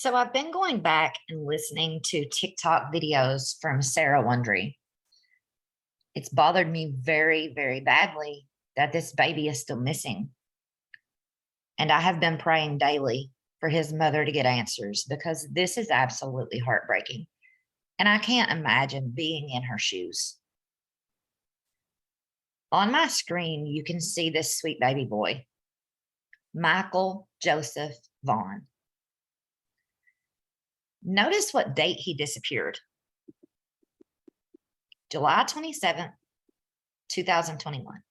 So I've been going back and listening to TikTok videos from Sarah Wondry. It's bothered me very, very badly that this baby is still missing. And I have been praying daily for his mother to get answers because this is absolutely heartbreaking. And I can't imagine being in her shoes. On my screen, you can see this sweet baby boy, Michael Joseph Vaughn. Notice what date he disappeared. July 27th, 2021.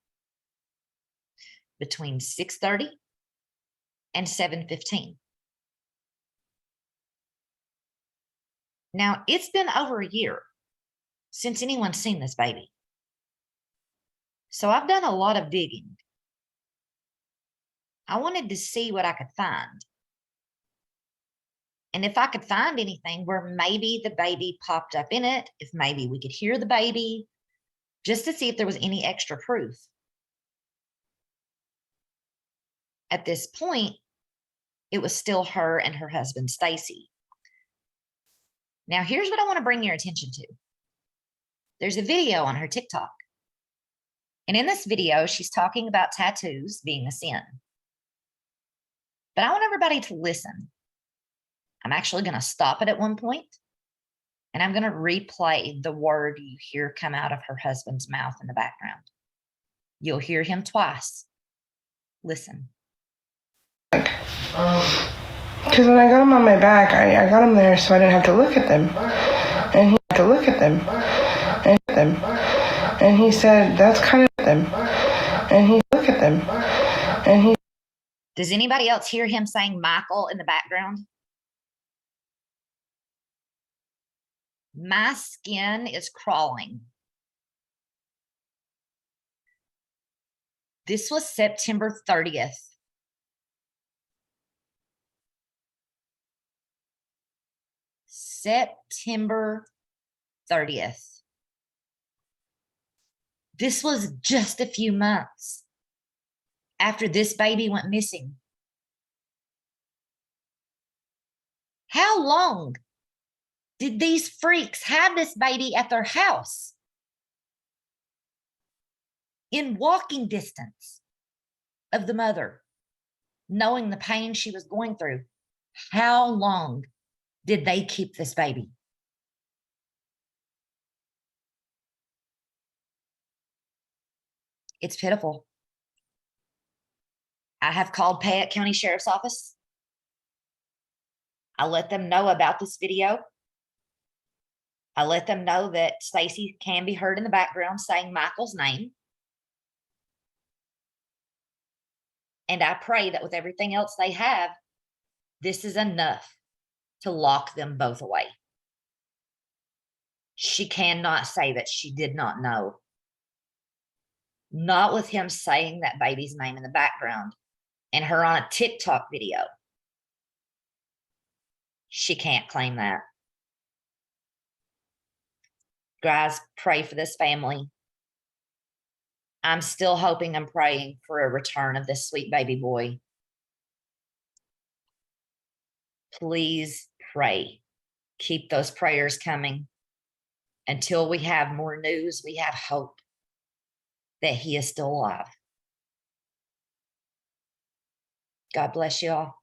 Between 6:30 and 7:15. Now, it's been over a year since anyone's seen this baby. So I've done a lot of digging. I wanted to see what I could find. And if I could find anything where maybe the baby popped up in it, if maybe we could hear the baby, just to see if there was any extra proof. At this point, it was still her and her husband, Stacey. Now, here's what I want to bring your attention to. There's a video on her TikTok. And in this video, she's talking about tattoos being a sin. But I want everybody to listen. I'm actually going to stop it at one point, and I'm going to replay the word you hear come out of her husband's mouth in the background. You'll hear him twice. Listen. Because when I got him on my back, I got him there so I didn't have to look at them. And he had to look at them. And he said, that's kind of them. And he looked at them. And he... Does anybody else hear him saying Michael in the background? My skin is crawling. This was September 30th. September 30th. This was just a few months after this baby went missing. How long did these freaks have this baby at their house? In walking distance of the mother, knowing the pain she was going through. How long did they keep this baby? It's pitiful. I have called Payette County Sheriff's Office. I let them know about this video. I let them know that Stacey can be heard in the background saying Michael's name. And I pray that with everything else they have, this is enough to lock them both away. She cannot say that she did not know. Not with him saying that baby's name in the background and her on a TikTok video. She can't claim that. Guys, pray for this family. I'm still hoping and praying for a return of this sweet baby boy. Please pray. Keep those prayers coming. Until we have more news, we have hope that he is still alive. God bless you all.